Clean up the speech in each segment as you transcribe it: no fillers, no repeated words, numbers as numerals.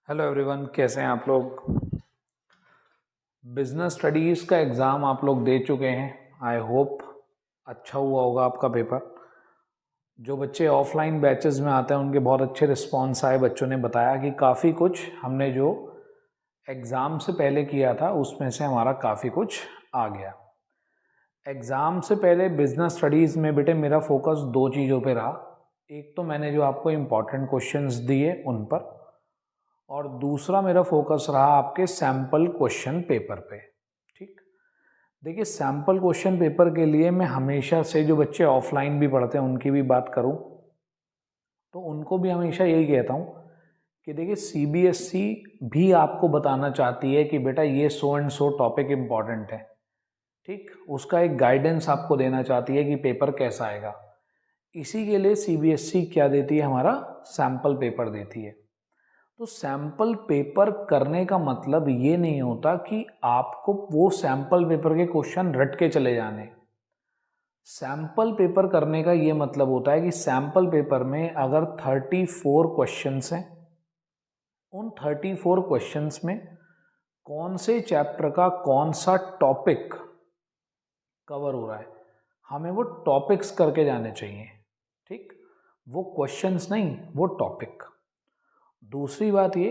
Hello everyone, कैसे हैं आप लोग। बिजनेस स्टडीज़ का एग्ज़ाम आप लोग दे चुके हैं। आई होप अच्छा हुआ होगा आपका पेपर। जो बच्चे ऑफलाइन बैचेस में आते हैं उनके बहुत अच्छे रिस्पांस आए। बच्चों ने बताया कि काफ़ी कुछ हमने जो एग्ज़ाम से पहले किया था उसमें से हमारा काफ़ी कुछ आ गया। एग्ज़ाम से पहले बिजनेस स्टडीज़ में बेटे मेरा फोकस दो चीज़ों पे रहा। एक तो मैंने जो आपको इम्पॉर्टेंट क्वेश्चंस दिए उन पर, और दूसरा मेरा फोकस रहा आपके सैम्पल क्वेश्चन पेपर पे। ठीक, देखिए सैम्पल क्वेश्चन पेपर के लिए मैं हमेशा से जो बच्चे ऑफलाइन भी पढ़ते हैं उनकी भी बात करूं तो उनको भी हमेशा यही कहता हूं कि देखिए सीबीएसई भी आपको बताना चाहती है कि बेटा ये so and so topic important है। ठीक, उसका एक गाइडेंस आपको देना चाहती है कि पेपर कैसा आएगा। इसी के लिए सीबीएसई क्या देती है, हमारा सैम्पल पेपर देती है। तो सैम्पल पेपर करने का मतलब ये नहीं होता कि आपको वो सैम्पल पेपर के क्वेश्चन रट के चले जाने। सैम्पल पेपर करने का ये मतलब होता है कि सैम्पल पेपर में अगर 34 क्वेश्चंस हैं, उन 34 क्वेश्चंस में कौन से चैप्टर का कौन सा टॉपिक कवर हो रहा है, हमें वो टॉपिक्स करके जाने चाहिए। ठीक, वो क्वेश्चंस नहीं, वो टॉपिक। दूसरी बात ये,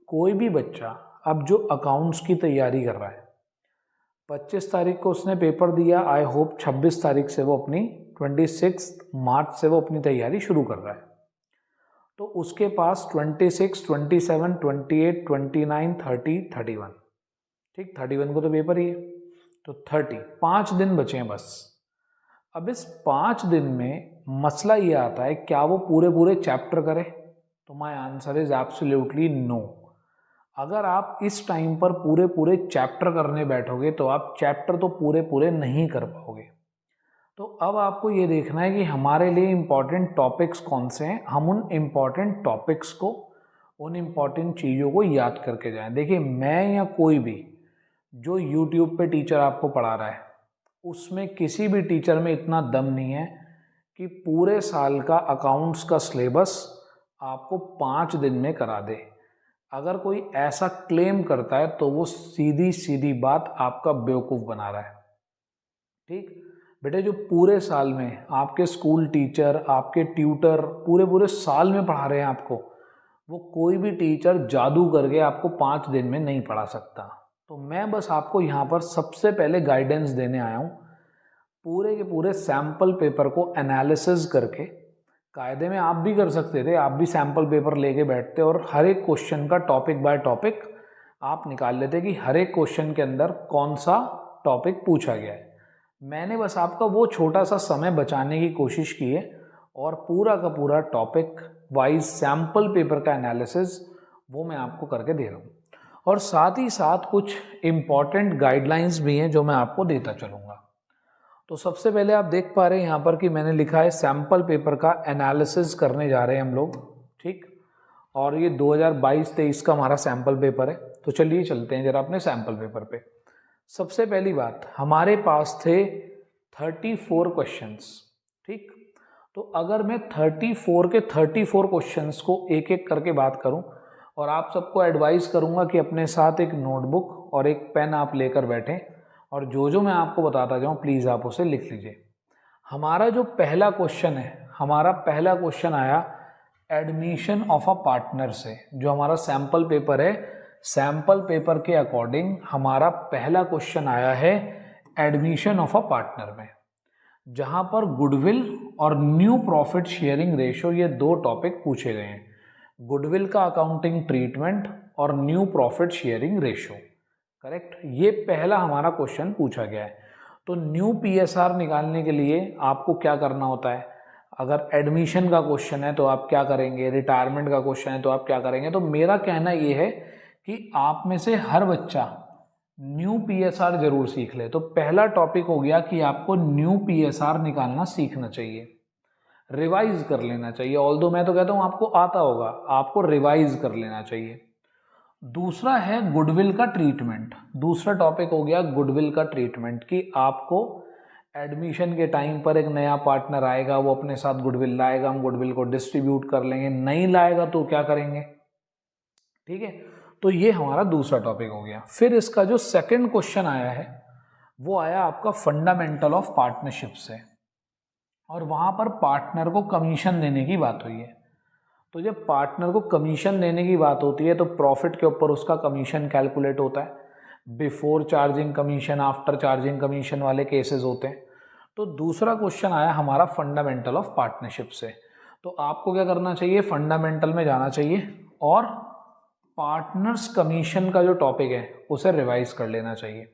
कोई भी बच्चा अब जो अकाउंट्स की तैयारी कर रहा है, 25 तारीख को उसने पेपर दिया, आई होप 26 तारीख से वो अपनी 26 मार्च से वो अपनी तैयारी शुरू कर रहा है। तो उसके पास 26, 27, 28, 29, 30, 31, ठीक 31 को तो पेपर ही है, तो 5 दिन बचे हैं बस। अब इस 5 दिन में मसला ये आता है, क्या वो पूरे पूरे चैप्टर करे? तो my answer is absolutely no. अगर आप इस टाइम पर पूरे पूरे चैप्टर करने बैठोगे तो आप चैप्टर तो पूरे पूरे नहीं कर पाओगे। तो अब आपको ये देखना है कि हमारे लिए इम्पॉर्टेंट टॉपिक्स कौन से हैं, हम उन इम्पॉर्टेंट टॉपिक्स को, उन इम्पॉर्टेंट चीज़ों को याद करके जाएं। देखिए मैं या कोई भी जो यूट्यूब पे टीचर आपको पढ़ा रहा है, उसमें किसी भी टीचर में इतना दम नहीं है कि पूरे साल का अकाउंट्स का सिलेबस आपको 5 दिन में करा दे। अगर कोई ऐसा क्लेम करता है तो वो सीधी सीधी बात आपका बेवकूफ़ बना रहा है। ठीक बेटे, जो पूरे साल में आपके स्कूल टीचर, आपके ट्यूटर पूरे पूरे साल में पढ़ा रहे हैं आपको, वो कोई भी टीचर जादू करके आपको 5 दिन में नहीं पढ़ा सकता। तो मैं बस आपको यहाँ पर सबसे पहले गाइडेंस देने आया हूँ। पूरे के पूरे सैम्पल पेपर को एनालिसिस करके, कायदे में आप भी कर सकते थे, आप भी सैम्पल पेपर लेके बैठते और हर एक क्वेश्चन का टॉपिक बाय टॉपिक आप निकाल लेते कि हर एक क्वेश्चन के अंदर कौन सा टॉपिक पूछा गया है। मैंने बस आपका वो छोटा सा समय बचाने की कोशिश की है और पूरा का पूरा टॉपिक वाइज सैम्पल पेपर का एनालिसिस वो मैं आपको करके दे रहा हूँ, और साथ ही साथ कुछ इम्पॉर्टेंट गाइडलाइंस भी हैं जो मैं आपको देता चलूँगा। तो सबसे पहले आप देख पा रहे हैं यहाँ पर कि मैंने लिखा है सैम्पल पेपर का एनालिसिस करने जा रहे हैं हम लोग। ठीक, और ये 2022-23 का हमारा सैम्पल पेपर है। तो चलिए चलते हैं जरा अपने सैम्पल पेपर पे। सबसे पहली बात, हमारे पास थे 34 क्वेश्चंस। ठीक, तो अगर मैं 34 के 34 क्वेश्चंस को एक एक करके बात करूं, और आप सबको एडवाइस करूंगा कि अपने साथ एक नोटबुक और एक पेन आप लेकर बैठें, और जो जो मैं आपको बताता जाऊं प्लीज़ आप उसे लिख लीजिए। हमारा जो पहला क्वेश्चन है, हमारा पहला क्वेश्चन आया एडमिशन ऑफ अ पार्टनर से। जो हमारा सैम्पल पेपर है, सैम्पल पेपर के अकॉर्डिंग हमारा पहला क्वेश्चन आया है एडमिशन ऑफ अ पार्टनर में, जहां पर गुडविल और न्यू प्रॉफिट शेयरिंग रेशियो ये दो टॉपिक पूछे गए हैं। गुडविल का अकाउंटिंग ट्रीटमेंट और new profit sharing ratio, correct, ये पहला हमारा क्वेश्चन पूछा गया है। तो न्यू पीएसआर निकालने के लिए आपको क्या करना होता है? अगर एडमिशन का क्वेश्चन है तो आप क्या करेंगे, रिटायरमेंट का क्वेश्चन है तो आप क्या करेंगे? तो मेरा कहना ये है कि आप में से हर बच्चा न्यू पीएसआर जरूर सीख ले। तो पहला टॉपिक हो गया कि आपको न्यू पीएसआर निकालना सीखना चाहिए, रिवाइज कर लेना चाहिए। ऑल्दो मैं तो कहता हूँ आपको आता होगा, आपको रिवाइज कर लेना चाहिए। दूसरा है गुडविल का ट्रीटमेंट। दूसरा टॉपिक हो गया गुडविल का ट्रीटमेंट, कि आपको एडमिशन के टाइम पर एक नया पार्टनर आएगा, वो अपने साथ गुडविल लाएगा, हम गुडविल को डिस्ट्रीब्यूट कर लेंगे, नहीं लाएगा तो क्या करेंगे? ठीक है, तो ये हमारा दूसरा टॉपिक हो गया। फिर इसका जो सेकंड क्वेश्चन आया है वो आया आपका फंडामेंटल ऑफ पार्टनरशिप से, और वहां पर पार्टनर को कमीशन देने की बात हुई है। तो जब पार्टनर को कमीशन देने की बात होती है तो प्रॉफिट के ऊपर उसका कमीशन कैलकुलेट होता है। Before charging commission, after charging commission वाले केसेस होते हैं। तो दूसरा क्वेश्चन आया हमारा फंडामेंटल ऑफ पार्टनरशिप से। तो आपको क्या करना चाहिए, फंडामेंटल में जाना चाहिए और पार्टनर्स कमीशन का जो टॉपिक है उसे रिवाइज कर लेना चाहिए।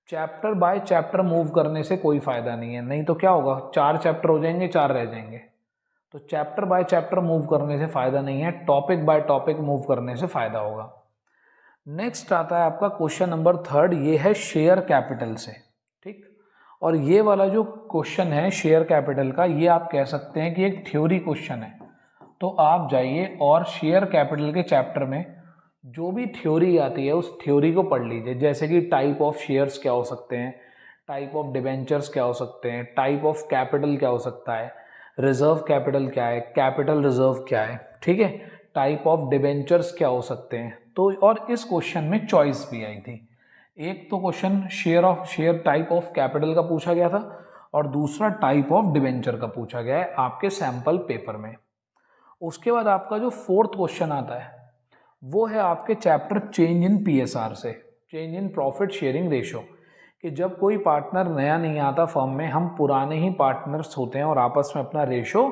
चैप्टर बाय चैप्टर मूव करने से कोई फायदा नहीं है, नहीं तो क्या होगा, 4 चैप्टर हो जाएंगे, 4 रह जाएंगे। तो चैप्टर बाय चैप्टर मूव करने से फायदा नहीं है, टॉपिक बाय टॉपिक मूव करने से फायदा होगा। नेक्स्ट आता है आपका क्वेश्चन नंबर 3, ये है शेयर कैपिटल से। ठीक, और ये वाला जो क्वेश्चन है शेयर कैपिटल का, ये आप कह सकते हैं कि एक थ्योरी क्वेश्चन है। तो आप जाइए और शेयर कैपिटल के चैप्टर में जो भी थ्योरी आती है उस थ्योरी को पढ़ लीजिए। जैसे कि टाइप ऑफ शेयर्स क्या हो सकते हैं, टाइप ऑफ डिबेंचर्स क्या हो सकते हैं, टाइप ऑफ कैपिटल क्या हो सकता है, रिजर्व कैपिटल क्या है, कैपिटल रिजर्व क्या है, ठीक है, टाइप ऑफ डिबेंचर्स क्या हो सकते हैं। तो और इस क्वेश्चन में चॉइस भी आई थी। एक तो question share type of capital का पूछा गया था और दूसरा टाइप ऑफ डिबेंचर का पूछा गया है आपके सैंपल पेपर में। उसके बाद आपका जो फोर्थ क्वेश्चन आता है वो है आपके चैप्टर चेंज इन पीएसआर से, change in profit sharing ratio, कि जब कोई पार्टनर नया नहीं आता फर्म में, हम पुराने ही पार्टनर्स होते हैं और आपस में अपना रेशो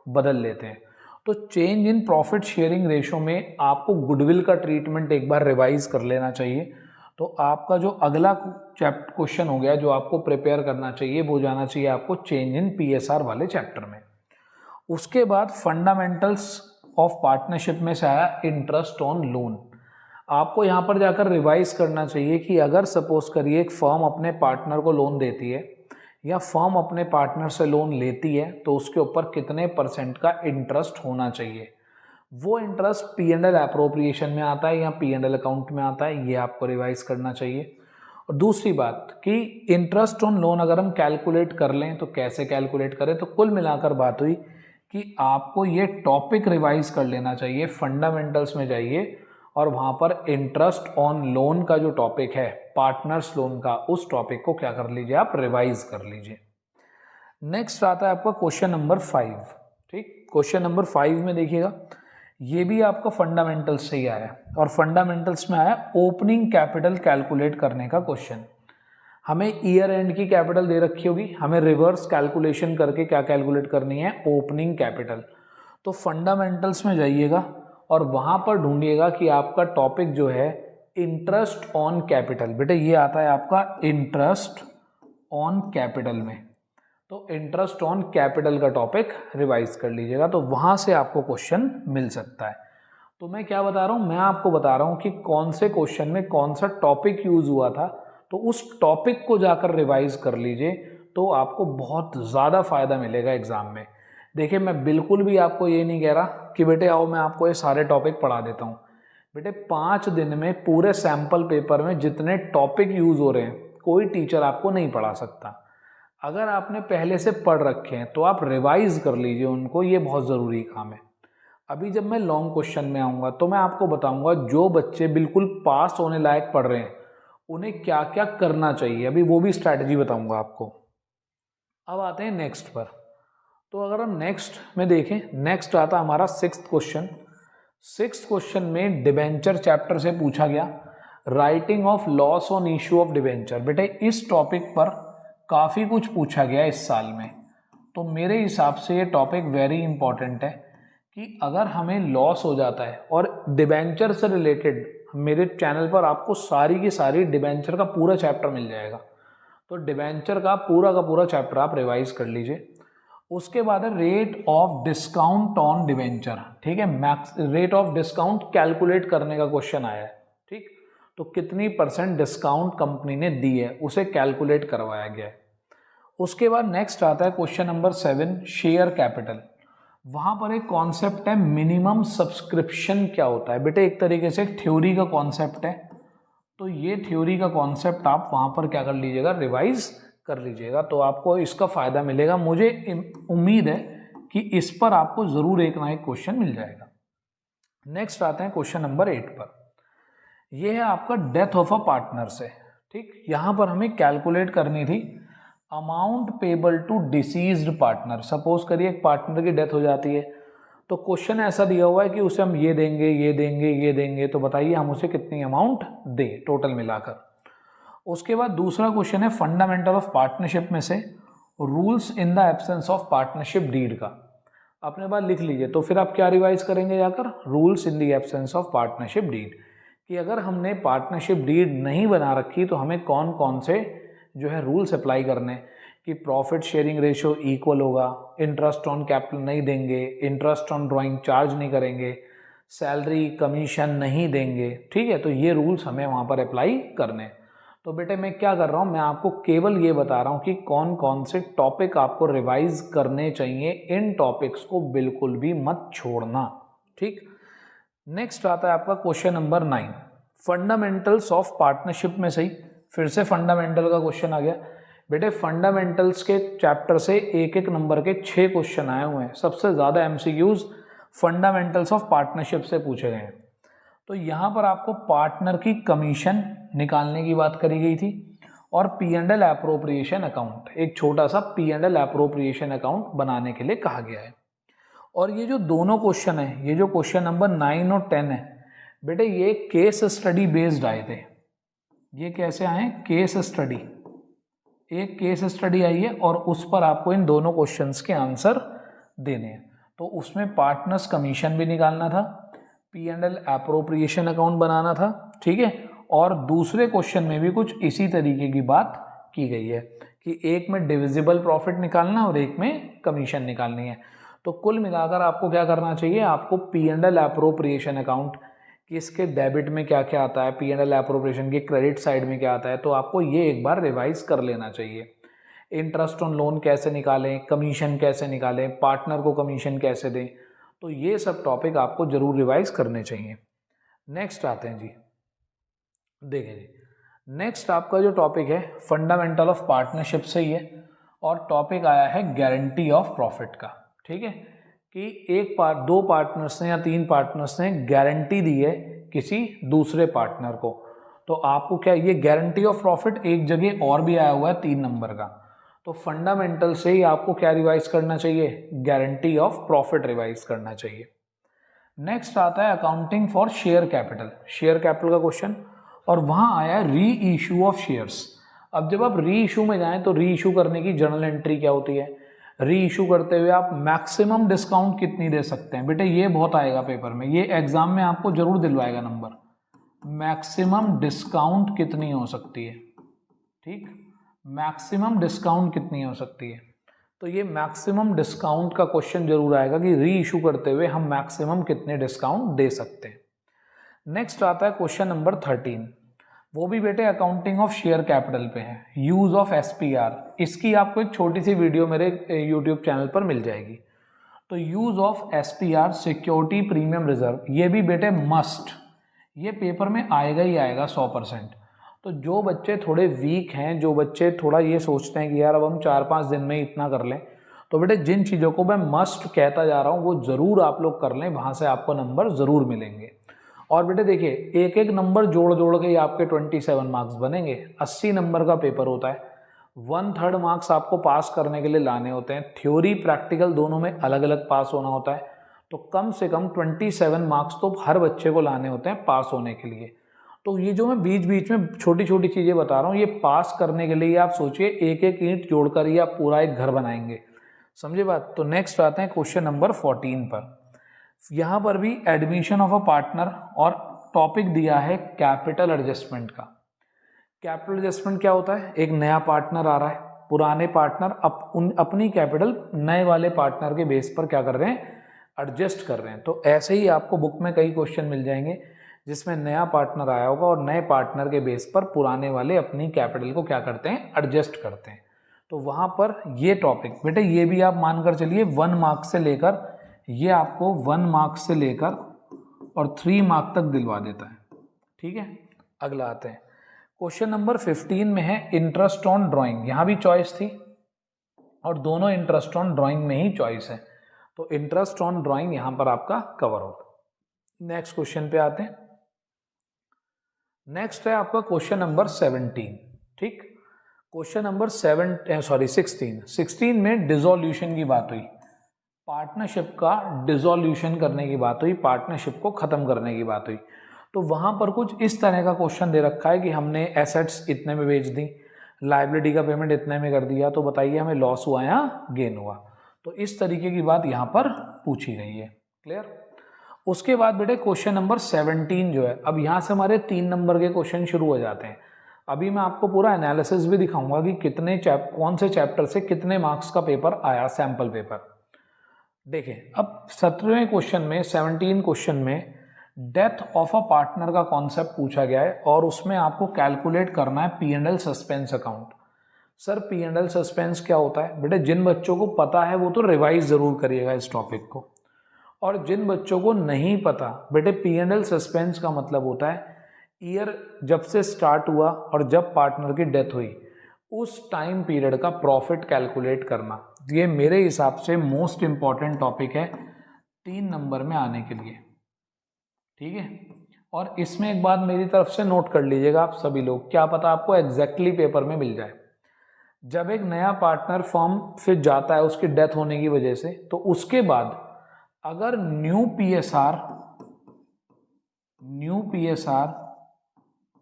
बदल लेते हैं। तो change in profit sharing ratio में आपको गुडविल का ट्रीटमेंट एक बार रिवाइज कर लेना चाहिए। तो आपका जो अगला क्वेश्चन हो गया जो आपको प्रिपेयर करना चाहिए वो जाना चाहिए आपको चेंज इन पीएसआर वाले चैप्टर में। उसके बाद फंडामेंटल्स ऑफ पार्टनरशिप में से आया इंटरेस्ट ऑन लोन। आपको यहाँ पर जाकर रिवाइज करना चाहिए कि अगर सपोज करिए एक फर्म अपने पार्टनर को लोन देती है या फर्म अपने पार्टनर से लोन लेती है तो उसके ऊपर कितने % का इंटरेस्ट होना चाहिए। वो इंटरेस्ट P&L एप्रोप्रिएशन में आता है या P&L अकाउंट में आता है, ये आपको रिवाइज करना चाहिए। और दूसरी बात कि इंटरेस्ट ऑन लोन अगर हम कैलकुलेट कर लें तो कैसे कैलकुलेट करें। तो कुल मिलाकर बात हुई कि आपको ये टॉपिक रिवाइज कर लेना चाहिए, फंडामेंटल्स में जाइए और वहाँ पर इंटरेस्ट ऑन लोन का जो टॉपिक है पार्टनर्स लोन का, उस टॉपिक को क्या कर लीजिए, आप रिवाइज कर लीजिए। नेक्स्ट आता है आपका क्वेश्चन नंबर 5। ठीक, क्वेश्चन नंबर 5 में देखिएगा ये भी आपका फंडामेंटल्स से ही आया और फंडामेंटल्स में आया ओपनिंग कैपिटल कैलकुलेट करने का क्वेश्चन। हमें ईयर एंड की कैपिटल दे रखी होगी, हमें रिवर्स कैलकुलेशन करके क्या कैलकुलेट करनी है, ओपनिंग कैपिटल। तो फंडामेंटल्स में जाइएगा और वहाँ पर ढूंढिएगा कि आपका टॉपिक जो है इंटरेस्ट ऑन कैपिटल, बेटे ये आता है आपका इंटरेस्ट ऑन कैपिटल में। तो इंटरेस्ट ऑन कैपिटल का टॉपिक रिवाइज कर लीजिएगा, तो वहाँ से आपको क्वेश्चन मिल सकता है। तो मैं क्या बता रहा हूँ, मैं आपको बता रहा हूँ कि कौन से क्वेश्चन में कौन सा टॉपिक यूज हुआ था, तो उस टॉपिक को जाकर रिवाइज कर लीजिए तो आपको बहुत ज़्यादा फायदा मिलेगा एग्जाम में। देखिए मैं बिल्कुल भी आपको ये नहीं कह रहा कि बेटे आओ मैं आपको ये सारे टॉपिक पढ़ा देता हूँ। बेटे 5 दिन में पूरे सैंपल पेपर में जितने टॉपिक यूज हो रहे हैं कोई टीचर आपको नहीं पढ़ा सकता। अगर आपने पहले से पढ़ रखे हैं तो आप रिवाइज कर लीजिए उनको, ये बहुत ज़रूरी काम है। अभी जब मैं लॉन्ग क्वेश्चन में आऊँगा तो मैं आपको बताऊँगा जो बच्चे बिल्कुल पास होने लायक पढ़ रहे हैं उन्हें क्या क्या करना चाहिए, अभी वो भी स्ट्रैटेजी बताऊँगा आपको। अब आते हैं नेक्स्ट पर। तो अगर हम नेक्स्ट में देखें, नेक्स्ट आता हमारा 6th क्वेश्चन। 6th क्वेश्चन में डिबेंचर चैप्टर से पूछा गया writing of loss on issue of debenture. बेटे इस टॉपिक पर काफ़ी कुछ पूछा गया इस साल में, तो मेरे हिसाब से ये टॉपिक वेरी इंपॉर्टेंट है कि अगर हमें लॉस हो जाता है, और डिबेंचर से रिलेटेड मेरे चैनल पर आपको सारी की सारी डिबेंचर का पूरा चैप्टर मिल जाएगा। तो डिबेंचर का पूरा चैप्टर आप रिवाइज कर लीजिए। उसके बाद है rate of discount on debenture. ठीक है, max rate of discount calculate करने का क्वेश्चन आया है। ठीक, तो कितनी % डिस्काउंट कंपनी ने दी है उसे कैलकुलेट करवाया गया है। उसके बाद नेक्स्ट आता है क्वेश्चन नंबर 7 शेयर कैपिटल। वहाँ पर एक कॉन्सेप्ट है मिनिमम सब्सक्रिप्शन क्या होता है। बेटे एक तरीके से थ्योरी का कॉन्सेप्ट है, तो ये थ्योरी का कॉन्सेप्ट आप वहाँ पर क्या कर लीजिएगा, रिवाइज कर लीजिएगा, तो आपको इसका फ़ायदा मिलेगा। मुझे उम्मीद है कि इस पर आपको ज़रूर एक ना एक क्वेश्चन मिल जाएगा। नेक्स्ट आते हैं क्वेश्चन नंबर 8 पर। यह है आपका डेथ ऑफ अ पार्टनर से, ठीक। यहाँ पर हमें कैलकुलेट करनी थी amount payable to deceased partner. Suppose करिए एक पार्टनर की डेथ हो जाती है, तो क्वेश्चन ऐसा दिया हुआ है कि उसे हम ये देंगे, ये देंगे, ये देंगे, तो बताइए हम उसे कितनी अमाउंट दें टोटल मिलाकर। उसके बाद दूसरा क्वेश्चन है फंडामेंटल ऑफ पार्टनरशिप में से rules in the absence of partnership deed का। अपने बात लिख लीजिए, तो फिर आप क्या रिवाइज करेंगे जाकर, rules in the absence of partnership deed, कि अगर हमने पार्टनरशिप डीड नहीं बना रखी तो हमें कौन कौन से जो है रूल्स अप्लाई करने, कि प्रॉफिट शेयरिंग रेशियो इक्वल होगा, इंटरेस्ट ऑन कैपिटल नहीं देंगे, इंटरेस्ट ऑन ड्राइंग चार्ज नहीं करेंगे, सैलरी कमीशन नहीं देंगे, ठीक है। तो ये रूल्स हमें वहाँ पर अप्लाई करने। तो बेटे मैं क्या कर रहा हूँ, मैं आपको केवल ये बता रहा हूँ कि कौन कौन से टॉपिक आपको रिवाइज करने चाहिए, इन टॉपिक्स को बिल्कुल भी मत छोड़ना, ठीक। नेक्स्ट आता है आपका question number 9, fundamentals of partnership में सही फिर से फंडामेंटल का क्वेश्चन आ गया। बेटे फंडामेंटल्स के चैप्टर से एक एक नंबर के 6 क्वेश्चन आए हुए हैं। सबसे ज़्यादा एमसीक्यूज फंडामेंटल्स ऑफ पार्टनरशिप से पूछे गए हैं। तो यहाँ पर आपको पार्टनर की कमीशन निकालने की बात करी गई थी और P&L एप्रोप्रिएशन अकाउंट, एक छोटा सा P&L एप्रोप्रिएशन अकाउंट बनाने के लिए कहा गया है। और ये जो दोनों क्वेश्चन है, ये जो क्वेश्चन नंबर 9 और 10 है बेटे, ये केस स्टडी बेस्ड आए थे। ये कैसे आए, केस स्टडी, एक केस स्टडी आई है और उस पर आपको इन दोनों क्वेश्चंस के आंसर देने हैं। तो उसमें पार्टनर्स कमीशन भी निकालना था, P&L एप्रोप्रिएशन अकाउंट बनाना था, ठीक है। और दूसरे क्वेश्चन में भी कुछ इसी तरीके की बात की गई है कि एक में डिविजिबल प्रॉफिट निकालना और एक में कमीशन निकालनी है। तो कुल मिलाकर आपको क्या करना चाहिए, आपको P&L एप्रोप्रिएशन अकाउंट किसके डेबिट में क्या क्या आता है, P&L एप्रोप्रिएशन के क्रेडिट साइड में क्या आता है, तो आपको ये एक बार रिवाइज कर लेना चाहिए। इंटरेस्ट ऑन लोन कैसे निकालें, कमीशन कैसे निकालें, पार्टनर को कमीशन कैसे दें, तो ये सब टॉपिक आपको जरूर रिवाइज करने चाहिए। नेक्स्ट आते हैं जी, देखें जी, नेक्स्ट आपका जो टॉपिक है फंडामेंटल ऑफ पार्टनरशिप से ही है और टॉपिक आया है गारंटी ऑफ प्रॉफिट का, ठीक है। कि दो पार्टनर्स ने या 3 पार्टनर्स ने गारंटी दी है किसी दूसरे पार्टनर को, तो आपको क्या, ये गारंटी ऑफ प्रॉफिट एक जगह और भी आया हुआ है 3 नंबर का। तो फंडामेंटल से ही आपको क्या रिवाइज करना चाहिए, गारंटी ऑफ प्रॉफिट रिवाइज करना चाहिए। नेक्स्ट आता है accounting for share capital, share capital का क्वेश्चन, और वहां आया री इशू ऑफ शेयर्स। अब जब आप री इशू में जाएं तो री इशू करने की जर्नल एंट्री क्या होती है, री इशू करते हुए आप मैक्सिमम डिस्काउंट कितनी दे सकते हैं। बेटे ये बहुत आएगा पेपर में, ये एग्जाम में आपको जरूर दिलवाएगा नंबर, मैक्सिमम डिस्काउंट कितनी हो सकती है, ठीक, मैक्सिमम डिस्काउंट कितनी हो सकती है। तो ये मैक्सिमम डिस्काउंट का क्वेश्चन जरूर आएगा कि री इशू करते हुए हम मैक्सिमम कितने डिस्काउंट दे सकते हैं। नेक्स्ट आता है क्वेश्चन नंबर 13, वो भी बेटे अकाउंटिंग ऑफ शेयर कैपिटल पे है, यूज ऑफ SPR। इसकी आपको एक छोटी सी वीडियो मेरे YouTube चैनल पर मिल जाएगी। तो use of SPR, security premium reserve, ये भी बेटे मस्ट, ये पेपर में आएगा ही आएगा 100%। तो जो बच्चे थोड़े वीक हैं, जो बच्चे थोड़ा ये सोचते हैं कि यार अब हम 4-5 दिन में इतना कर लें, तो बेटे जिन चीज़ों को मैं मस्ट कहता जा रहा हूँ वो ज़रूर आप लोग कर लें, वहाँ से आपको नंबर ज़रूर मिलेंगे। और बेटे देखिए एक एक नंबर जोड़ जोड़ के ही आपके 27 मार्क्स बनेंगे। 80 नंबर का पेपर होता है, 1/3 मार्क्स आपको पास करने के लिए लाने होते हैं, थ्योरी प्रैक्टिकल दोनों में अलग अलग पास होना होता है। तो कम से कम 27 मार्क्स तो हर बच्चे को लाने होते हैं पास होने के लिए। तो ये जो मैं बीच बीच में छोटी छोटी चीज़ें बता रहा हूँ, ये पास करने के लिए आप सोचिए एक एक ईंट जोड़कर ही आप पूरा एक घर बनाएंगे, समझे बात। तो नेक्स्ट आते हैं क्वेश्चन नंबर 14 पर। यहाँ पर भी एडमिशन ऑफ अ पार्टनर और टॉपिक दिया है कैपिटल एडजस्टमेंट का। कैपिटल एडजस्टमेंट क्या होता है, एक नया पार्टनर आ रहा है, पुराने पार्टनर अपनी कैपिटल नए वाले पार्टनर के बेस पर क्या कर रहे हैं, एडजस्ट कर रहे हैं। तो ऐसे ही आपको बुक में कई क्वेश्चन मिल जाएंगे जिसमें नया पार्टनर आया होगा और नए पार्टनर के बेस पर पुराने वाले अपनी कैपिटल को क्या करते हैं, एडजस्ट करते हैं। तो वहाँ पर ये टॉपिक बेटे ये भी आप मानकर चलिए 1 मार्क से लेकर, ये आपको 1 मार्क से लेकर और 3 मार्क तक दिलवा देता है, ठीक है। अगला आते हैं क्वेश्चन नंबर 15 में है इंटरेस्ट ऑन ड्राइंग। यहाँ भी चॉइस थी और दोनों इंटरेस्ट ऑन ड्राइंग में ही चॉइस है। तो इंटरेस्ट ऑन ड्राइंग यहाँ पर आपका कवर होगा। नेक्स्ट क्वेश्चन पे आते हैं। नेक्स्ट है आपका क्वेश्चन नंबर 17। ठीक, क्वेश्चन नंबर 16 में डिसोल्यूशन की बात हुई, पार्टनरशिप का डिसोल्यूशन करने की बात हुई, पार्टनरशिप को खत्म करने की बात हुई। तो वहां पर कुछ इस तरह का क्वेश्चन दे रखा है कि हमने एसेट्स इतने में बेच दी, लायबिलिटी का पेमेंट इतने में कर दिया, तो बताइए हमें लॉस हुआ या गेन हुआ। तो इस तरीके की बात यहाँ पर पूछी गई है। क्लियर। उसके बाद बेटे क्वेश्चन नंबर 17 जो है, अब यहाँ से हमारे 3 नंबर के क्वेश्चन शुरू हो जाते हैं। अभी मैं आपको पूरा एनालिसिस भी दिखाऊंगा कि कितने कौन से चैप्टर से कितने मार्क्स का पेपर आया, सैंपल पेपर। देखिए अब 17वें क्वेश्चन में, 17 क्वेश्चन में डेथ ऑफ अ पार्टनर का कॉन्सेप्ट पूछा गया है और उसमें आपको कैलकुलेट करना है P&L suspense account. Sir P&L suspense क्या होता है बेटे? जिन बच्चों को पता है वो तो रिवाइज जरूर करिएगा इस टॉपिक को, और जिन बच्चों को नहीं पता बेटे, P&L सस्पेंस का मतलब होता है ईयर जब से स्टार्ट हुआ और जब पार्टनर की डेथ हुई उस टाइम पीरियड का प्रॉफिट कैलकुलेट करना। ये मेरे हिसाब से मोस्ट इंपॉर्टेंट टॉपिक है 3 नंबर में आने के लिए। ठीक है, और इसमें एक बात मेरी तरफ से नोट कर लीजिएगा आप सभी लोग, क्या पता आपको एग्जैक्टली पेपर में मिल जाए। जब एक नया पार्टनर फर्म से जाता है उसकी डेथ होने की वजह से, तो उसके बाद अगर न्यू पीएसआर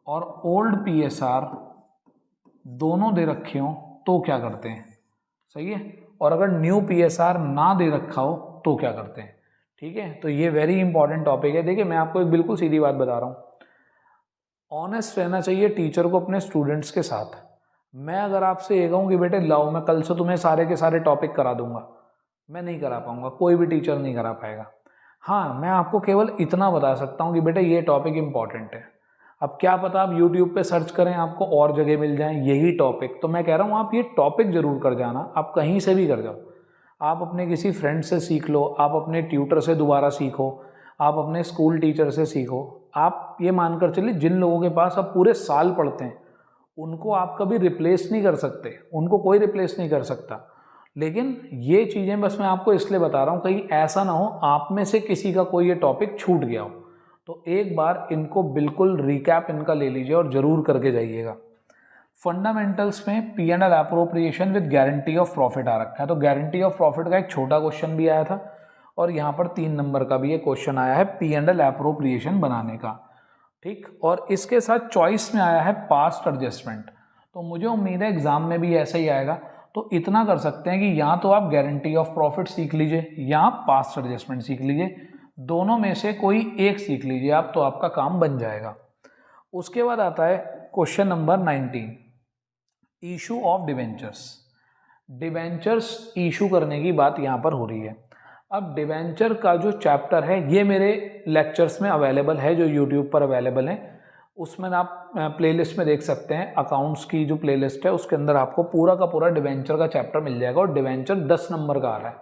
और ओल्ड पीएसआर दोनों दे रखे हो तो क्या करते हैं? सही है। और अगर न्यू पीएसआर ना दे रखा हो तो क्या करते हैं? ठीक है, तो ये वेरी इंपॉर्टेंट टॉपिक है। देखिए मैं आपको एक बिल्कुल सीधी बात बता रहा हूँ, ऑनेस्ट रहना चाहिए टीचर को अपने स्टूडेंट्स के साथ। मैं अगर आपसे ये कहूँ कि बेटे लाओ मैं कल से तुम्हें सारे के सारे टॉपिक करा दूंगा, मैं नहीं करा पाऊंगा, कोई भी टीचर नहीं करा पाएगा। हाँ, मैं आपको केवल इतना बता सकता हूँ कि बेटे ये टॉपिक इंपॉर्टेंट है। अब क्या पता आप YouTube पे सर्च करें आपको और जगह मिल जाए यही टॉपिक, तो मैं कह रहा हूँ आप ये टॉपिक जरूर कर जाना, आप कहीं से भी कर जाओ। आप अपने किसी फ्रेंड से सीख लो, आप अपने ट्यूटर से दोबारा सीखो, आप अपने स्कूल टीचर से सीखो। आप ये मानकर चलिए जिन लोगों के पास आप पूरे साल पढ़ते हैं उनको आप कभी रिप्लेस नहीं कर सकते, उनको कोई रिप्लेस नहीं कर सकता। लेकिन ये चीज़ें बस मैं आपको इसलिए बता रहा हूँ कहीं ऐसा ना हो आप में से किसी का कोई ये टॉपिक छूट गया हो, तो एक बार इनको बिल्कुल रिकैप इनका ले लीजिए और ज़रूर करके जाइएगा। फंडामेंटल्स में P&L appropriation with guarantee of profit आ रखा है, तो गारंटी ऑफ प्रॉफिट का एक छोटा क्वेश्चन भी आया था और यहाँ पर 3 नंबर का भी ये क्वेश्चन आया है P&L एप्रोप्रिएशन बनाने का। ठीक, और इसके साथ चॉइस में आया है पास्ट एडजस्टमेंट, तो मुझे उम्मीद है एग्जाम में भी ऐसा ही आएगा। तो इतना कर सकते हैं कि यहाँ तो आप गारंटी ऑफ प्रॉफिट सीख लीजिए या पास्ट एडजस्टमेंट सीख लीजिए, दोनों में से कोई एक सीख लीजिए आप, तो आपका काम बन जाएगा। उसके बाद आता है question number 19, issue of debentures. Debentures issue करने की बात यहाँ पर हो रही है। अब डिवेंचर का जो चैप्टर है ये मेरे लेक्चर्स में अवेलेबल है, जो यूट्यूब पर अवेलेबल है, उसमें आप प्लेलिस्ट में देख सकते हैं। अकाउंट्स की जो प्लेलिस्ट है उसके अंदर आपको पूरा का पूरा डिवेंचर का चैप्टर मिल जाएगा और डिवेंचर 10 नंबर का आ रहा है।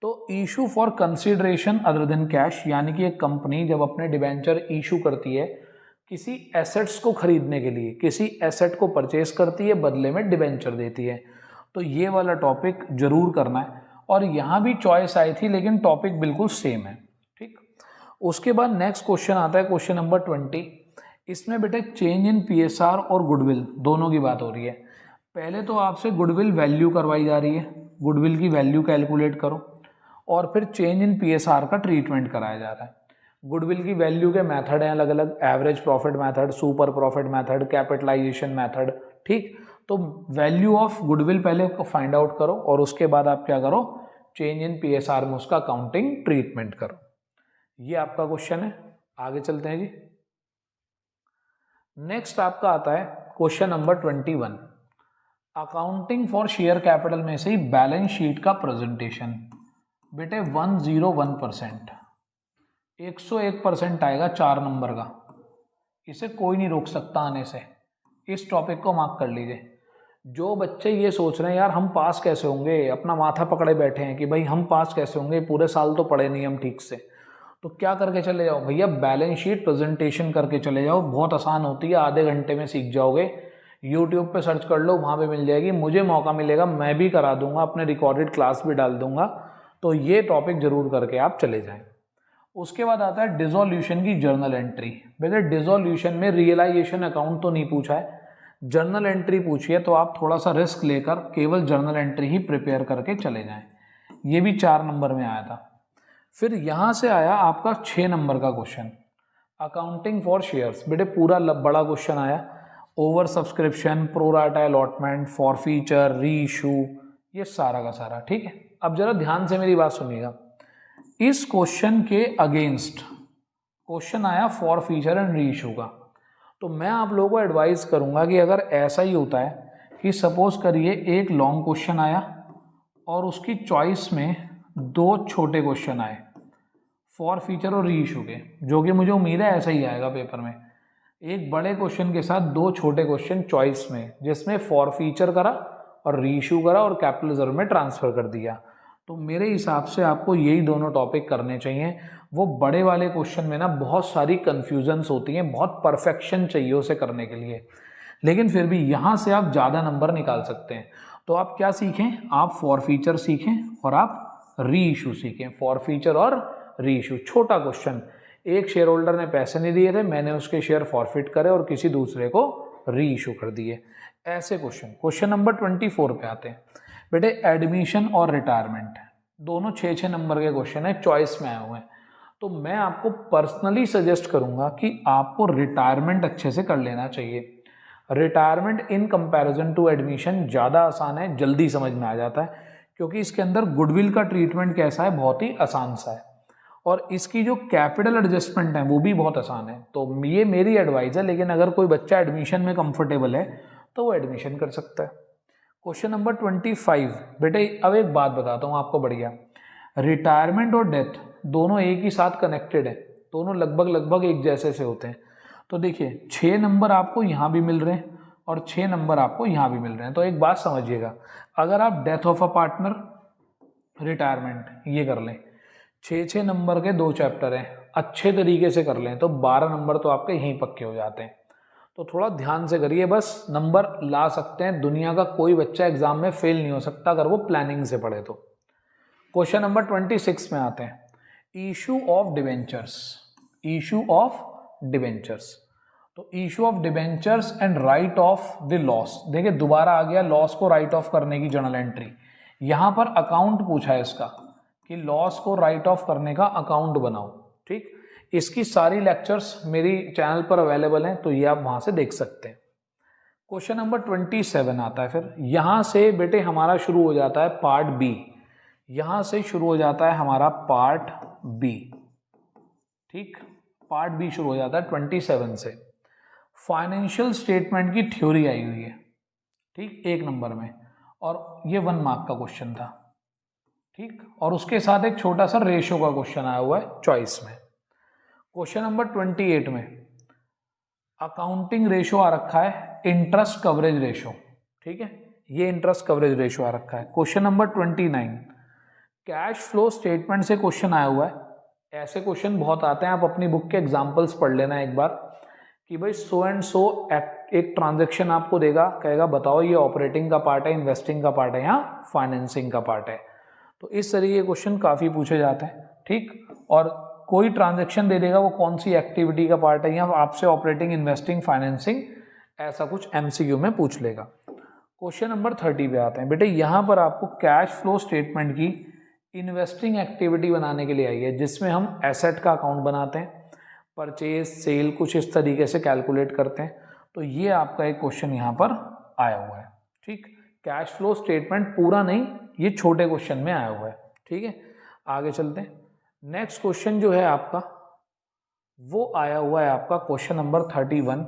तो issue for consideration other than cash, यानी कि एक कंपनी जब अपने डिवेंचर इशू करती है किसी एसेट्स को खरीदने के लिए, किसी एसेट को परचेस करती है, बदले में डिवेंचर देती है, तो ये वाला टॉपिक जरूर करना है। और यहाँ भी चॉइस आई थी लेकिन टॉपिक बिल्कुल सेम है। ठीक, उसके बाद नेक्स्ट क्वेश्चन आता है क्वेश्चन नंबर 20। इसमें बेटे चेंज इन पीएसआर और गुडविल दोनों की बात हो रही है। पहले तो आपसे गुडविल वैल्यू करवाई जा रही है, गुडविल की वैल्यू कैलकुलेट करो, और फिर चेंज इन पीएसआर का ट्रीटमेंट कराया जा रहा है। गुडविल की वैल्यू के मेथड हैं अलग अलग, average profit method, super profit method, capitalisation method. ठीक, तो वैल्यू ऑफ गुडविल पहले फाइंड आउट करो और उसके बाद आप क्या करो, चेंज इन पीएसआर में उसका अकाउंटिंग ट्रीटमेंट करो। ये आपका क्वेश्चन है। आगे चलते हैं जी। नेक्स्ट आपका आता है question number 21, accounting for share capital में से ही बैलेंस शीट का प्रेजेंटेशन। बेटे 101%, 101% आएगा 4 नंबर का, इसे कोई नहीं रोक सकता आने से। इस टॉपिक को मार्क कर लीजिए। जो बच्चे ये सोच रहे हैं यार हम पास कैसे होंगे, अपना माथा पकड़े बैठे हैं कि भाई हम पास कैसे होंगे, पूरे साल तो पढ़े नहीं हम ठीक से, तो क्या करके चले जाओ भैया, बैलेंस शीट प्रेजेंटेशन करके चले जाओ। बहुत आसान होती है, आधे घंटे में सीख जाओगे। यूट्यूब पे सर्च कर लो, वहाँ पे मिल जाएगी। मुझे मौका मिलेगा मैं भी करा दूंगा, अपने रिकॉर्डेड क्लास भी डाल दूंगा। तो ये टॉपिक जरूर करके आप चले जाएं। उसके बाद आता है डिसोल्यूशन की जर्नल एंट्री। बेटा डिसोल्यूशन में रियलाइजेशन अकाउंट तो नहीं पूछा है, जर्नल एंट्री पूछी है, तो आप थोड़ा सा रिस्क लेकर केवल जर्नल एंट्री ही प्रिपेयर करके चले जाएं। ये भी 4 नंबर में आया था। फिर यहाँ से आया आपका 6 नंबर का क्वेश्चन, अकाउंटिंग फॉर शेयर्स। बेटे पूरा बड़ा क्वेश्चन आया, over subscription, pro rata allotment, forfeiture, री इशू, ये सारा का सारा। ठीक है, अब जरा ध्यान से मेरी बात सुनिएगा। इस क्वेश्चन के अगेंस्ट क्वेश्चन आया फॉरफीचर एंड री इशू का, तो मैं आप लोगों को एडवाइस करूंगा कि अगर ऐसा ही होता है कि सपोज करिए एक लॉन्ग क्वेश्चन आया और उसकी चॉइस में 2 छोटे क्वेश्चन आए फॉरफीचर और री इशू के, जो कि मुझे उम्मीद है ऐसा ही आएगा पेपर में, एक बड़े क्वेश्चन के साथ 2 छोटे क्वेश्चन चॉइस में, जिसमें फॉरफीचर करा और री इशू करा और कैपिटल रिजर्व में ट्रांसफर कर दिया, तो मेरे हिसाब से आपको यही दोनों टॉपिक करने चाहिए। वो बड़े वाले क्वेश्चन में ना बहुत सारी कन्फ्यूजन्स होती हैं, बहुत परफेक्शन चाहिए उसे करने के लिए, लेकिन फिर भी यहाँ से आप ज़्यादा नंबर निकाल सकते हैं। तो आप क्या सीखें, आप फॉरफीचर सीखें और आप री इशू सीखें। फॉरफीचर और री इशू, छोटा क्वेश्चन, एक शेयर होल्डर ने पैसे नहीं दिए थे, मैंने उसके शेयर फॉरफिट करे और किसी दूसरे को री इशू कर दिए, ऐसे क्वेश्चन। क्वेश्चन नंबर 24 पे आते हैं। बेटे एडमिशन और रिटायरमेंट दोनों 6-6 नंबर के क्वेश्चन है, चॉइस में आए हुए हैं। तो मैं आपको पर्सनली सजेस्ट करूंगा कि आपको रिटायरमेंट अच्छे से कर लेना चाहिए। Retirement in comparison to admission ज़्यादा आसान है, जल्दी समझ में आ जाता है, क्योंकि इसके अंदर गुडविल का ट्रीटमेंट कैसा है, बहुत ही आसान सा है, और इसकी जो कैपिटल एडजस्टमेंट है वो भी बहुत आसान है। तो ये मेरी एडवाइस है, लेकिन अगर कोई बच्चा एडमिशन में कंफर्टेबल है तो वो एडमिशन कर सकता है। Question number 25। बेटे अब एक बात बताता हूँ आपको बढ़िया, रिटायरमेंट और डेथ दोनों एक ही साथ कनेक्टेड है, दोनों लगभग एक जैसे से होते हैं। तो देखिए 6 नंबर आपको यहाँ भी मिल रहे हैं और 6 नंबर आपको यहाँ भी मिल रहे हैं। तो एक बात समझिएगा, अगर आप death of a partner, retirement ये कर लें, 6-6 नंबर के 2 चैप्टर हैं, अच्छे तरीके से कर लें तो 12 नंबर तो आपके यहीं पक्के हो जाते हैं। तो थोड़ा ध्यान से करिए, बस नंबर ला सकते हैं। दुनिया का कोई बच्चा एग्जाम में फेल नहीं हो सकता अगर वो प्लानिंग से पढ़े तो। क्वेश्चन नंबर 26 में आते हैं, issue of debentures. Issue of debentures, तो issue of debentures and write off the loss. देखिए दोबारा आ गया लॉस को राइट ऑफ करने की जर्नल एंट्री। यहाँ पर अकाउंट पूछा है इसका कि लॉस को राइट ऑफ करने का अकाउंट बनाओ। ठीक, इसकी सारी लेक्चर्स मेरी चैनल पर अवेलेबल हैं, तो ये आप वहां से देख सकते हैं। क्वेश्चन नंबर 27 आता है। फिर यहाँ से बेटे हमारा शुरू हो जाता है पार्ट बी, यहाँ से शुरू हो जाता है हमारा पार्ट बी। ठीक, पार्ट बी शुरू हो जाता है 27 से। फाइनेंशियल स्टेटमेंट की थ्योरी आई हुई है, ठीक, 1 नंबर में, और ये 1 मार्क का क्वेश्चन था। ठीक, और उसके साथ एक छोटा सा रेशो का क्वेश्चन आया हुआ है चॉइस में। क्वेश्चन नंबर 28 में अकाउंटिंग रेशो आ रखा है इंटरेस्ट कवरेज रेशो। ठीक है, ये इंटरेस्ट कवरेज रेशो आ रखा है। Question number 29 cash flow statement से क्वेश्चन आया हुआ है। ऐसे क्वेश्चन बहुत आते हैं, आप अपनी बुक के एग्जांपल्स पढ़ लेना एक बार कि भाई सो एंड सो एक ट्रांजैक्शन आपको देगा, कहेगा बताओ ये ऑपरेटिंग का पार्ट है, इन्वेस्टिंग का पार्ट है या फाइनेंसिंग का पार्ट है। तो इस तरीके के क्वेश्चन काफ़ी पूछे जाते हैं। ठीक, और कोई ट्रांजैक्शन दे देगा वो कौन सी एक्टिविटी का पार्ट है, या आपसे ऑपरेटिंग, इन्वेस्टिंग, फाइनेंसिंग, ऐसा कुछ एमसीक्यू में पूछ लेगा। क्वेश्चन नंबर 30 पे आते हैं। बेटे यहाँ पर आपको कैश फ्लो स्टेटमेंट की इन्वेस्टिंग एक्टिविटी बनाने के लिए आई है, जिसमें हम एसेट का अकाउंट बनाते हैं, परचेज, सेल, कुछ इस तरीके से कैलकुलेट करते हैं। तो ये आपका एक क्वेश्चन यहाँ पर आया हुआ है। ठीक, कैश फ्लो स्टेटमेंट पूरा नहीं, ये छोटे क्वेश्चन में आया हुआ है। ठीक है, आगे चलते हैं। नेक्स्ट क्वेश्चन जो है आपका वो आया हुआ है आपका क्वेश्चन नंबर 31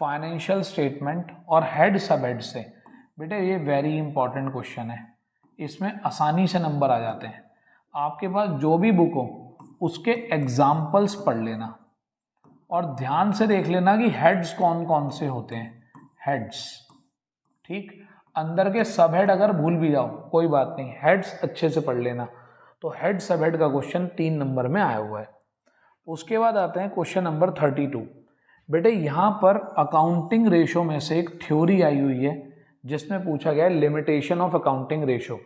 फाइनेंशियल स्टेटमेंट और हेड सब हेड से। बेटे ये वेरी इंपॉर्टेंट क्वेश्चन है, इसमें आसानी से नंबर आ जाते हैं। आपके पास जो भी बुक हो उसके एग्जाम्पल्स पढ़ लेना और ध्यान से देख लेना कि हेड्स कौन कौन से होते हैं, हेड्स। ठीक, अंदर के सब हेड अगर भूल भी जाओ कोई बात नहीं, हेड्स अच्छे से पढ़ लेना। तो हेड सब हेड का क्वेश्चन 3 नंबर में आया हुआ है। उसके बाद आते हैं क्वेश्चन नंबर 32। बेटे यहाँ पर अकाउंटिंग रेशो में से एक थ्योरी आई हुई है जिसमें पूछा गया है लिमिटेशन ऑफ अकाउंटिंग रेशो।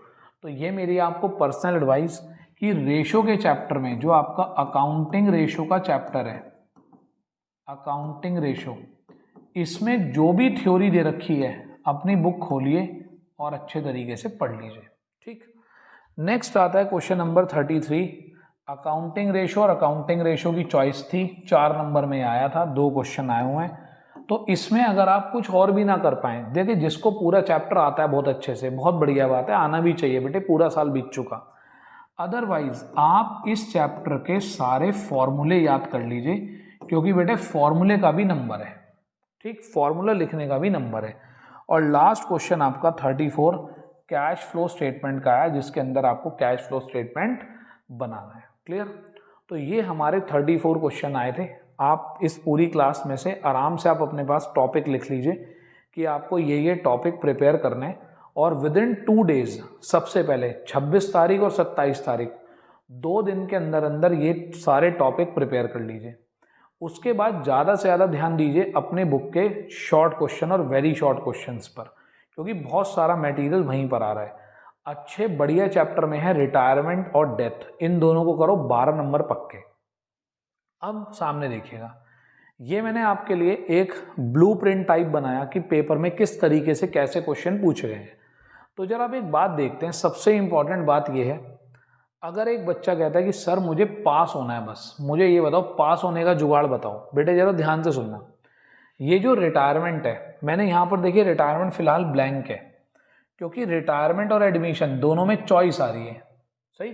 तो ये मेरी आपको पर्सनल एडवाइस कि रेशो के चैप्टर में जो आपका अकाउंटिंग रेशो का चैप्टर है, अकाउंटिंग रेशो, इसमें जो भी थ्योरी दे रखी है अपनी बुक खोलिए और अच्छे तरीके से पढ़ लीजिए। ठीक, नेक्स्ट आता है क्वेश्चन नंबर 33। अकाउंटिंग रेशो और अकाउंटिंग रेशो की चॉइस थी, 4 नंबर में आया था, 2 क्वेश्चन आए हुए हैं। तो इसमें अगर आप कुछ और भी ना कर पाए, देखिए जिसको पूरा चैप्टर आता है बहुत अच्छे से, बहुत बढ़िया बात है, आना भी चाहिए बेटे, पूरा साल बीत चुका। अदरवाइज आप इस चैप्टर के सारे फॉर्मूले याद कर लीजिए, क्योंकि बेटे फॉर्मूले का भी नंबर है। ठीक, फॉर्मूला लिखने का भी नंबर है। और लास्ट क्वेश्चन आपका 34 कैश फ्लो स्टेटमेंट का है, जिसके अंदर आपको कैश फ्लो स्टेटमेंट बनाना है। क्लियर? तो ये हमारे 34 क्वेश्चन आए थे। आप इस पूरी क्लास में से आराम से आप अपने पास टॉपिक लिख लीजिए कि आपको ये टॉपिक प्रिपेयर करने हैं, और विद इन 2 डेज, सबसे पहले 26 तारीख और 27 तारीख, 2 दिन के अंदर अंदर ये सारे टॉपिक प्रिपेयर कर लीजिए। उसके बाद ज़्यादा से ज़्यादा ध्यान दीजिए अपने बुक के शॉर्ट क्वेश्चन और वेरी शॉर्ट क्वेश्चंस पर, क्योंकि बहुत सारा मटेरियल वहीं पर आ रहा है। अच्छे बढ़िया चैप्टर में है रिटायरमेंट और डेथ, इन दोनों को करो 12 नंबर पक्के। अब सामने देखिएगा, ये मैंने आपके लिए एक ब्लूप्रिंट टाइप बनाया कि पेपर में किस तरीके से कैसे क्वेश्चन पूछ रहे हैं। तो जरा आप एक बात देखते हैं, सबसे इंपॉर्टेंट बात यह है, अगर एक बच्चा कहता है कि सर मुझे पास होना है, बस मुझे ये बताओ पास होने का जुगाड़ बताओ, बेटे जरा ध्यान से सुनना। ये जो रिटायरमेंट है, मैंने यहाँ पर देखिए रिटायरमेंट फिलहाल ब्लैंक है, क्योंकि रिटायरमेंट और एडमिशन दोनों में चॉइस आ रही है। सही,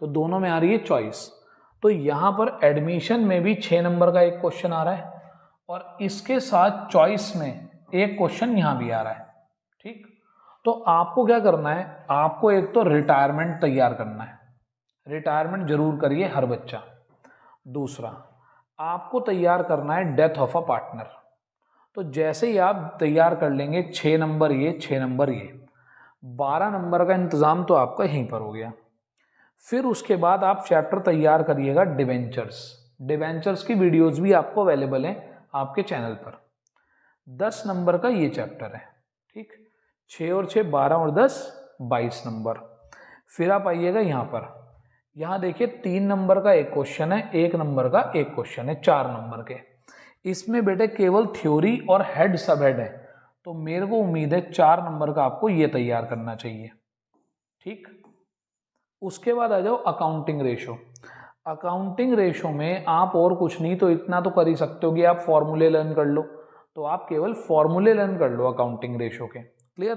तो दोनों में आ रही है चॉइस। तो यहाँ पर एडमिशन में भी 6 नंबर का एक क्वेश्चन आ रहा है, और इसके साथ चॉइस में एक क्वेश्चन यहाँ भी आ रहा है। ठीक, तो आपको क्या करना है, आपको एक तो रिटायरमेंट तैयार करना है, रिटायरमेंट जरूर करिए हर बच्चा। दूसरा, आपको तैयार करना है डेथ ऑफ अ पार्टनर। तो जैसे ही आप तैयार कर लेंगे 6 नंबर ये, 6 नंबर ये, 12 नंबर का इंतजाम तो आपका यहीं पर हो गया। फिर उसके बाद आप चैप्टर तैयार करिएगा डिवेंचर्स। डिवेंचर्स की वीडियोस भी आपको अवेलेबल हैं आपके चैनल पर। 10 नंबर का ये चैप्टर है। ठीक, 6 और 6 12 और 10 22 नंबर। फिर आप आइएगा यहाँ पर, यहाँ देखिए 3 नंबर का एक क्वेश्चन है, 1 नंबर का एक क्वेश्चन है, 4 नंबर के। इसमें बेटे केवल थ्योरी और हेड सब हेड है, तो मेरे को उम्मीद है 4 नंबर का आपको ये तैयार करना चाहिए। ठीक, उसके बाद आ जाओ अकाउंटिंग रेशो। अकाउंटिंग रेशो में आप और कुछ नहीं तो इतना तो कर ही सकते हो कि आप फॉर्मूले लर्न कर लो, तो आप केवल फॉर्मूले लर्न कर लो अकाउंटिंग रेशो के। क्लियर?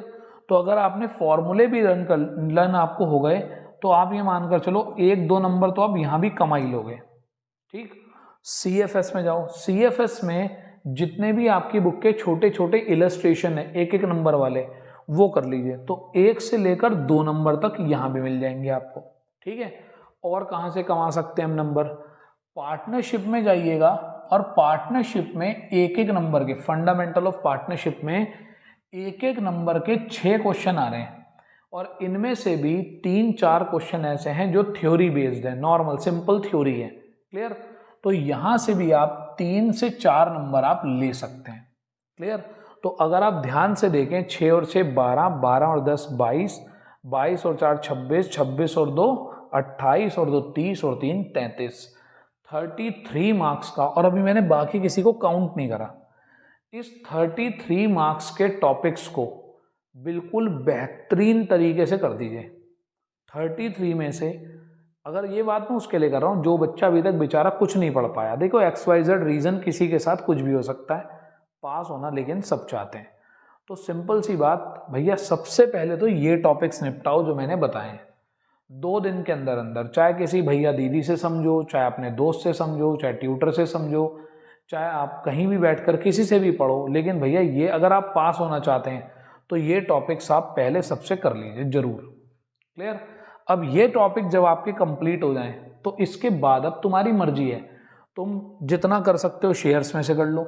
तो अगर आपने फॉर्मूले भी लर्न आपको हो गए, तो आप ये मानकर चलो 1-2 नंबर तो आप यहाँ भी कमा ही लोगे। ठीक, CFS में जाओ। CFS में जितने भी आपकी बुक के छोटे छोटे इलस्ट्रेशन है 1-1 नंबर वाले, वो कर लीजिए, तो 1 से लेकर 2 नंबर तक यहाँ भी मिल जाएंगे आपको। ठीक है, और कहाँ से कमा सकते हैं हम नंबर? पार्टनरशिप में जाइएगा, और पार्टनरशिप में 1-1 नंबर के, फंडामेंटल ऑफ पार्टनरशिप में 1-1 नंबर के 6 क्वेश्चन आ रहे हैं, और इनमें से भी 3-4 क्वेश्चन ऐसे हैं जो थ्योरी बेस्ड है, नॉर्मल सिंपल थ्योरी है। क्लियर? तो यहाँ से भी आप 3 से 4 नंबर आप ले सकते हैं। क्लियर? तो अगर आप ध्यान से देखें, 6 और 6 12, 12 और 10 22, 22 और 4 26, 26 और 2 28 और 2 30 और 3 33, 33 मार्क्स का। और अभी मैंने बाकी किसी को काउंट नहीं करा। इस 33 मार्क्स के टॉपिक्स को बिल्कुल बेहतरीन तरीके से कर दीजिए। 33 में से, अगर ये बात मैं उसके लिए कर रहा हूँ जो बच्चा अभी तक बेचारा कुछ नहीं पढ़ पाया, देखो XYZ रीज़न किसी के साथ कुछ भी हो सकता है, पास होना लेकिन सब चाहते हैं। तो सिंपल सी बात भैया, सबसे पहले तो ये टॉपिक्स निपटाओ जो मैंने बताए हैं 2 दिन के अंदर अंदर। चाहे किसी भैया दीदी से समझो, चाहे अपने दोस्त से समझो, चाहे ट्यूटर से समझो, चाहे आप कहीं भी बैठकर किसी से भी पढ़ो, लेकिन भैया ये अगर आप पास होना चाहते हैं तो ये टॉपिक्स आप पहले सबसे कर लीजिए जरूर। क्लियर? अब ये टॉपिक जब आपके कंप्लीट हो जाएं, तो इसके बाद अब तुम्हारी मर्जी है, तुम जितना कर सकते हो शेयर्स में से कर लो,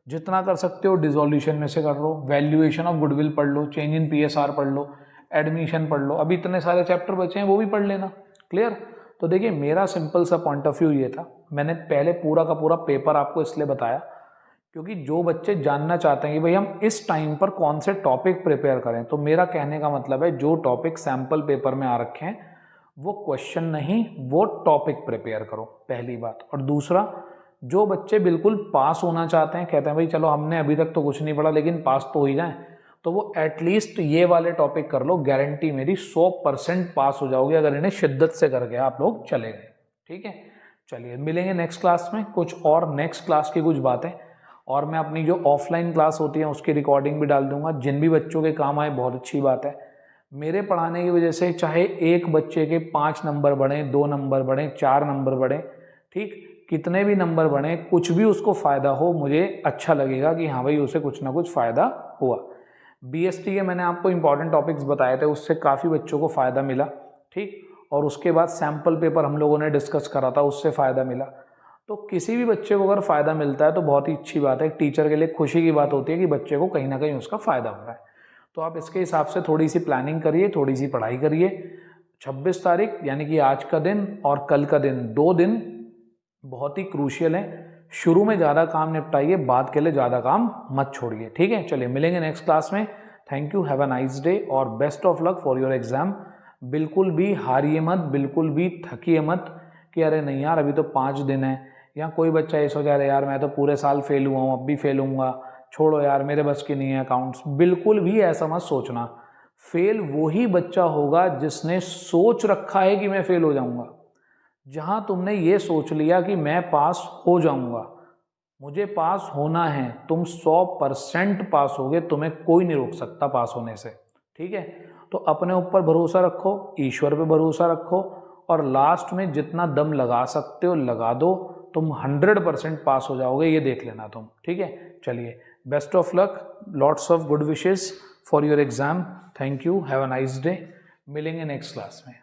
जितना कर सकते हो डिसोल्यूशन में से कर लो, वैल्यूएशन ऑफ गुडविल पढ़ लो, चेंज इन PSR पढ़ लो, एडमिशन पढ़ लो, अभी इतने सारे चैप्टर बचे हैं वो भी पढ़ लेना। क्लियर? तो देखिए मेरा सिंपल सा पॉइंट ऑफ व्यू ये था, मैंने पहले पूरा का पूरा पेपर आपको इसलिए बताया क्योंकि जो बच्चे जानना चाहते हैं कि भाई हम इस टाइम पर कौन से टॉपिक प्रिपेयर करें, तो मेरा कहने का मतलब है जो टॉपिक सैम्पल पेपर में आ रखे हैं वो क्वेश्चन नहीं, वो टॉपिक प्रिपेयर करो, पहली बात। और दूसरा, जो बच्चे बिल्कुल पास होना चाहते हैं, कहते हैं भाई चलो हमने अभी तक तो कुछ नहीं पढ़ा लेकिन पास तो हो ही जाए, तो वो एटलीस्ट ये वाले टॉपिक कर लो, गारंटी मेरी 100% पास हो जाओगे अगर इन्हें शिद्दत से करके आप लोग चले गए। ठीक है, चलिए मिलेंगे नेक्स्ट क्लास में, कुछ और नेक्स्ट क्लास की कुछ बातें, और मैं अपनी जो ऑफलाइन क्लास होती है उसकी रिकॉर्डिंग भी डाल दूंगा। जिन भी बच्चों के काम आए बहुत अच्छी बात है। मेरे पढ़ाने की वजह से चाहे एक बच्चे के 5 नंबर बढ़े, 2 नंबर बढ़े, 4 नंबर बढ़े, ठीक, कितने भी नंबर बढ़े, कुछ भी उसको फ़ायदा हो, मुझे अच्छा लगेगा कि हाँ भाई उसे कुछ ना कुछ फ़ायदा हुआ। बीएसटी के मैंने आपको इंपॉर्टेंट टॉपिक्स बताए थे, उससे काफ़ी बच्चों को फ़ायदा मिला। ठीक, और उसके बाद सैम्पल पेपर हम लोगों ने डिस्कस करा था, उससे फ़ायदा मिला। तो किसी भी बच्चे को अगर फ़ायदा मिलता है तो बहुत ही अच्छी बात है। एक टीचर के लिए खुशी की बात होती है कि बच्चे को कहीं ना कहीं उसका फ़ायदा हो रहा है। तो आप इसके हिसाब से थोड़ी सी प्लानिंग करिए, थोड़ी सी पढ़ाई करिए। 26 तारीख यानी कि आज का दिन और कल का दिन, 2 दिन बहुत ही क्रूशियल है। शुरू में ज़्यादा काम निपटाइए, बाद के लिए ज़्यादा काम मत छोड़िए। ठीक है, चलिए मिलेंगे नेक्स्ट क्लास में। Thank you, have a nice day और best of luck for your exam. बिल्कुल भी हारिए मत, बिल्कुल भी थकिए मत कि अरे नहीं यार अभी तो 5 दिन है, या कोई बच्चा ये सोचा रहे यार मैं तो पूरे साल फेल हुआ हूँ, अब भी फेल होऊंगा, छोड़ो यार मेरे बस की नहीं है अकाउंट्स। बिल्कुल भी ऐसा मत सोचना। फेल वही बच्चा होगा जिसने सोच रखा है कि मैं फेल हो जाऊंगा। जहां तुमने ये सोच लिया कि मैं पास हो जाऊंगा, मुझे पास होना है, तुम 100% पास होगे, तुम्हें कोई नहीं रोक सकता पास होने से। ठीक है, तो अपने ऊपर भरोसा रखो, ईश्वर पे भरोसा रखो, और लास्ट में जितना दम लगा सकते हो लगा दो, तुम 100% पास हो जाओगे, ये देख लेना तुम। ठीक है, चलिए best of luck, lots of good wishes for your exam. Thank you, have a nice day. मिलेंगे नेक्स्ट क्लास में।